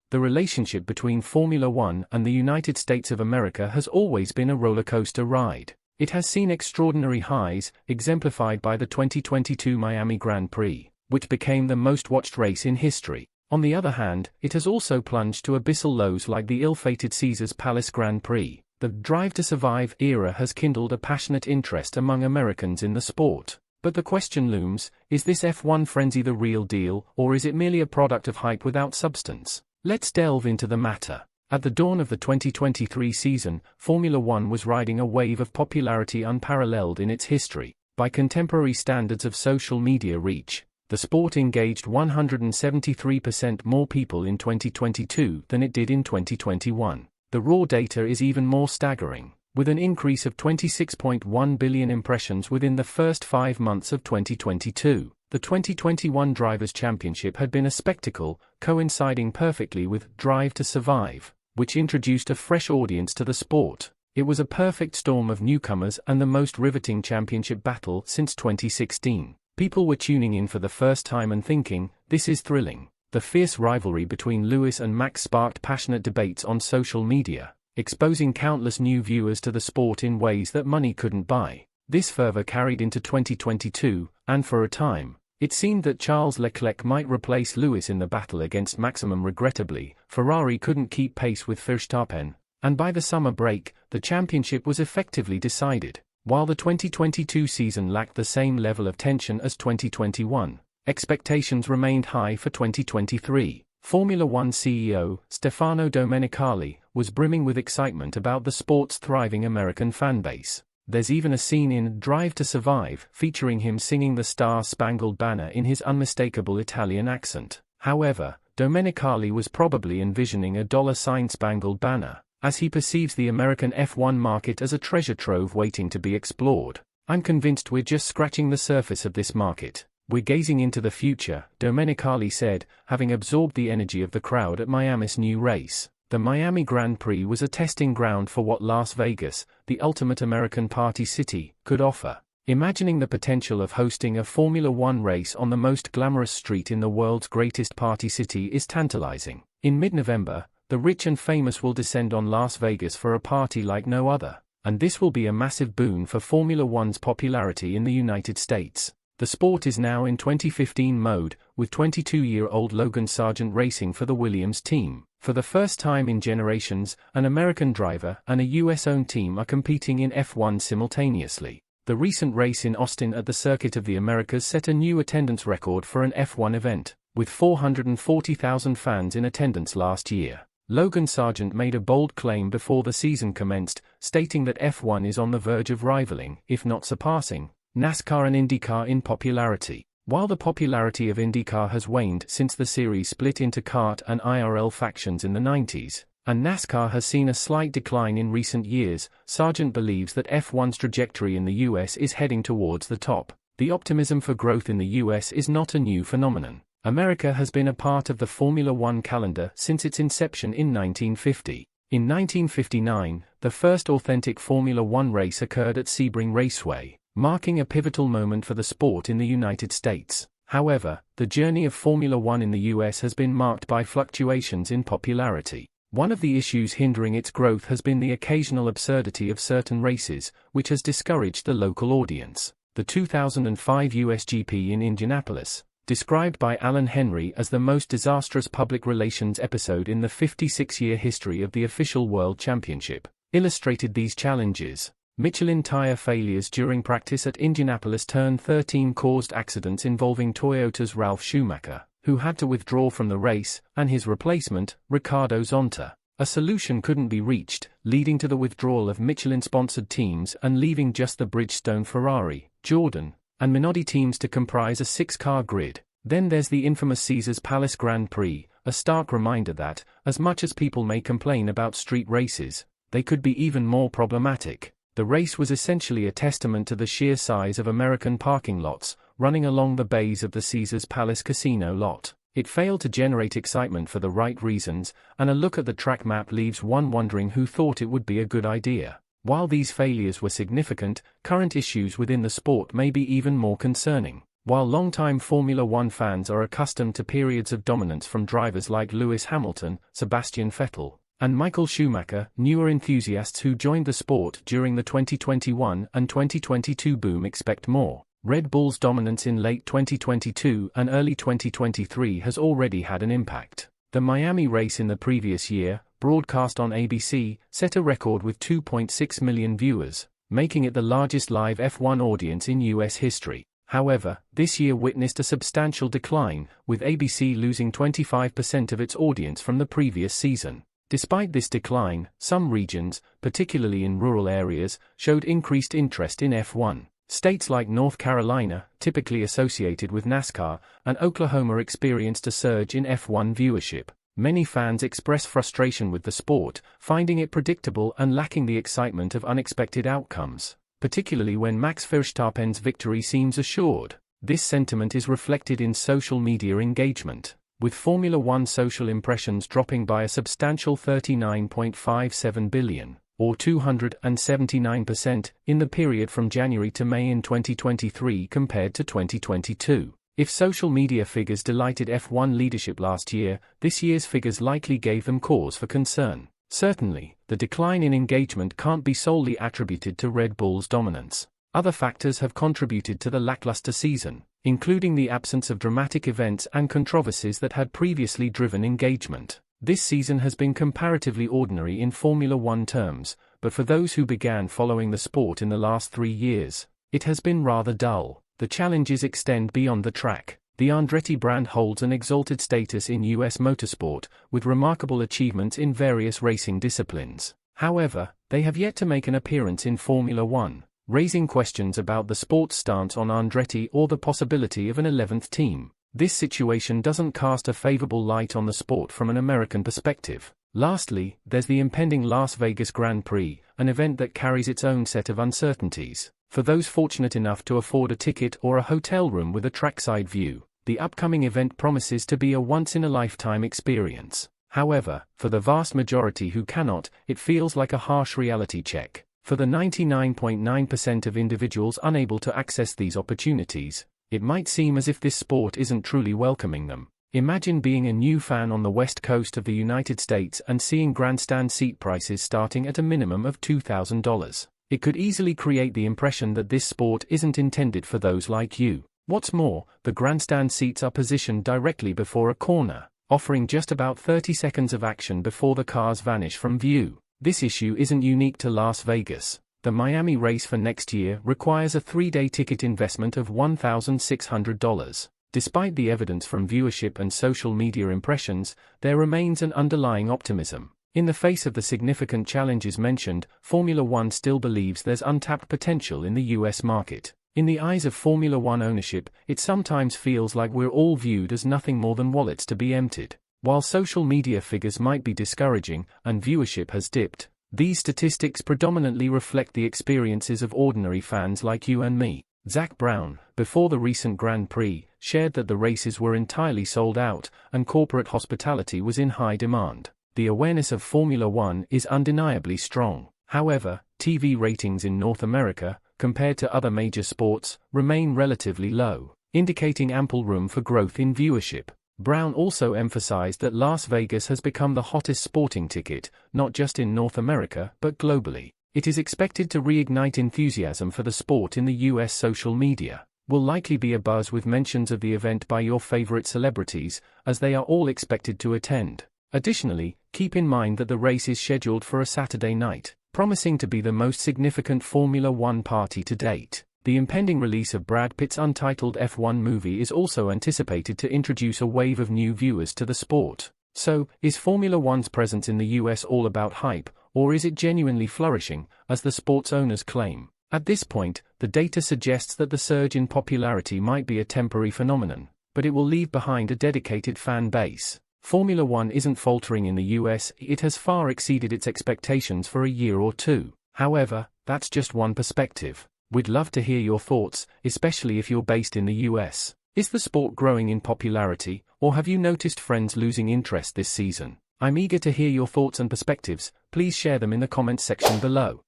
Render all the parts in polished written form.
The relationship between Formula One and the United States of America has always been a rollercoaster ride. It has seen extraordinary highs, exemplified by the 2022 Miami Grand Prix, which became the most-watched race in history. On the other hand, it has also plunged to abyssal lows like the ill-fated Caesars Palace Grand Prix. The Drive to Survive era has kindled a passionate interest among Americans in the sport. But the question looms, is this F1 frenzy the real deal, or is it merely a product of hype without substance? Let's delve into the matter. At the dawn of the 2023 season, Formula One was riding a wave of popularity unparalleled in its history. By contemporary standards of social media reach, the sport engaged 173% more people in 2022 than it did in 2021. The raw data is even more staggering, with an increase of 26.1 billion impressions within the first 5 months of 2022. The 2021 Drivers' Championship had been a spectacle, coinciding perfectly with Drive to Survive, which introduced a fresh audience to the sport. It was a perfect storm of newcomers and the most riveting championship battle since 2016. People were tuning in for the first time and thinking, this is thrilling. The fierce rivalry between Lewis and Max sparked passionate debates on social media, exposing countless new viewers to the sport in ways that money couldn't buy. This fervor carried into 2022, and for a time, it seemed that Charles Leclerc might replace Lewis in the battle against Maximum. Regrettably, Ferrari couldn't keep pace with Verstappen, and by the summer break, the championship was effectively decided. While the 2022 season lacked the same level of tension as 2021, expectations remained high for 2023. Formula One CEO, Stefano Domenicali, was brimming with excitement about the sport's thriving American fanbase. There's even a scene in Drive to Survive featuring him singing the Star-Spangled Banner in his unmistakable Italian accent. However, Domenicali was probably envisioning a $spangled banner, as he perceives the American F1 market as a treasure trove waiting to be explored. I'm convinced we're just scratching the surface of this market. We're gazing into the future, Domenicali said, having absorbed the energy of the crowd at Miami's new race. The Miami Grand Prix was a testing ground for what Las Vegas, the ultimate American party city, could offer. Imagining the potential of hosting a Formula One race on the most glamorous street in the world's greatest party city is tantalizing. In mid-November, the rich and famous will descend on Las Vegas for a party like no other, and this will be a massive boon for Formula One's popularity in the United States. The sport is now in 2015 mode, with 22-year-old Logan Sargent racing for the Williams team. For the first time in generations, an American driver and a US-owned team are competing in F1 simultaneously. The recent race in Austin at the Circuit of the Americas set a new attendance record for an F1 event, with 440,000 fans in attendance last year. Logan Sargent made a bold claim before the season commenced, stating that F1 is on the verge of rivaling, if not surpassing, NASCAR and IndyCar in popularity. While the popularity of IndyCar has waned since the series split into kart and IRL factions in the 90s, and NASCAR has seen a slight decline in recent years, Sargent believes that F1's trajectory in the US is heading towards the top. The optimism for growth in the US is not a new phenomenon. America has been a part of the Formula One calendar since its inception in 1950. In 1959, the first authentic Formula One race occurred at Sebring Raceway, marking a pivotal moment for the sport in the United States. However, the journey of Formula One in the US has been marked by fluctuations in popularity. One of the issues hindering its growth has been the occasional absurdity of certain races, which has discouraged the local audience. The 2005 USGP in Indianapolis, described by Alan Henry as the most disastrous public relations episode in the 56-year history of the official World Championship, illustrated these challenges. Michelin tire failures during practice at Indianapolis Turn 13 caused accidents involving Toyota's Ralf Schumacher, who had to withdraw from the race, and his replacement, Ricardo Zonta. A solution couldn't be reached, leading to the withdrawal of Michelin-sponsored teams and leaving just the Bridgestone Ferrari, Jordan, and Minardi teams to comprise a 6-car grid. Then there's the infamous Caesars Palace Grand Prix, a stark reminder that, as much as people may complain about street races, they could be even more problematic. The race was essentially a testament to the sheer size of American parking lots, running along the bays of the Caesars Palace casino lot. It failed to generate excitement for the right reasons, and a look at the track map leaves one wondering who thought it would be a good idea. While these failures were significant, current issues within the sport may be even more concerning. While longtime Formula One fans are accustomed to periods of dominance from drivers like Lewis Hamilton, Sebastian Vettel, and Michael Schumacher, newer enthusiasts who joined the sport during the 2021 and 2022 boom expect more. Red Bull's dominance in late 2022 and early 2023 has already had an impact. The Miami race in the previous year, broadcast on ABC, set a record with 2.6 million viewers, making it the largest live F1 audience in US history. However, this year witnessed a substantial decline, with ABC losing 25% of its audience from the previous season. Despite this decline, some regions, particularly in rural areas, showed increased interest in F1. States like North Carolina, typically associated with NASCAR, and Oklahoma experienced a surge in F1 viewership. Many fans express frustration with the sport, finding it predictable and lacking the excitement of unexpected outcomes, particularly when Max Verstappen's victory seems assured. This sentiment is reflected in social media engagement, with Formula One social impressions dropping by a substantial 39.57 billion, or 279%, in the period from January to May in 2023 compared to 2022. If social media figures delighted F1 leadership last year, this year's figures likely gave them cause for concern. Certainly, the decline in engagement can't be solely attributed to Red Bull's dominance. Other factors have contributed to the lackluster season, including the absence of dramatic events and controversies that had previously driven engagement. This season has been comparatively ordinary in Formula One terms, but for those who began following the sport in the last 3 years, it has been rather dull. The challenges extend beyond the track. The Andretti brand holds an exalted status in US motorsport, with remarkable achievements in various racing disciplines. However, they have yet to make an appearance in Formula One, raising questions about the sport's stance on Andretti or the possibility of an 11th team. This situation doesn't cast a favorable light on the sport from an American perspective. Lastly, there's the impending Las Vegas Grand Prix, an event that carries its own set of uncertainties. For those fortunate enough to afford a ticket or a hotel room with a trackside view, the upcoming event promises to be a once-in-a-lifetime experience. However, for the vast majority who cannot, it feels like a harsh reality check. For the 99.9% of individuals unable to access these opportunities, it might seem as if this sport isn't truly welcoming them. Imagine being a new fan on the west coast of the United States and seeing grandstand seat prices starting at a minimum of $2,000. It could easily create the impression that this sport isn't intended for those like you. What's more, the grandstand seats are positioned directly before a corner, offering just about 30 seconds of action before the cars vanish from view. This issue isn't unique to Las Vegas. The Miami race for next year requires a 3-day ticket investment of $1,600. Despite the evidence from viewership and social media impressions, there remains an underlying optimism. In the face of the significant challenges mentioned, Formula One still believes there's untapped potential in the US market. In the eyes of Formula One ownership, it sometimes feels like we're all viewed as nothing more than wallets to be emptied. While social media figures might be discouraging and viewership has dipped, these statistics predominantly reflect the experiences of ordinary fans like you and me. Zak Brown, before the recent Grand Prix, shared that the races were entirely sold out and corporate hospitality was in high demand. The awareness of Formula One is undeniably strong. However, TV ratings in North America, compared to other major sports, remain relatively low, indicating ample room for growth in viewership. Brown also emphasized that Las Vegas has become the hottest sporting ticket, not just in North America but globally. It is expected to reignite enthusiasm for the sport in the US. Social media will likely be abuzz with mentions of the event by your favorite celebrities, as they are all expected to attend. Additionally, keep in mind that the race is scheduled for a Saturday night, promising to be the most significant Formula One party to date. The impending release of Brad Pitt's untitled F1 movie is also anticipated to introduce a wave of new viewers to the sport. So, is Formula One's presence in the US all about hype, or is it genuinely flourishing, as the sport's owners claim? At this point, the data suggests that the surge in popularity might be a temporary phenomenon, but it will leave behind a dedicated fan base. Formula One isn't faltering in the US, it has far exceeded its expectations for a year or two. However, that's just one perspective. We'd love to hear your thoughts, especially if you're based in the US. Is the sport growing in popularity, or have you noticed friends losing interest this season? I'm eager to hear your thoughts and perspectives. Please share them in the comments section below.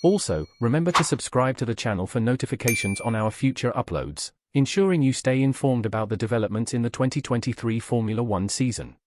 Also, remember to subscribe to the channel for notifications on our future uploads. ensuring you stay informed about the developments in the 2023 Formula One season.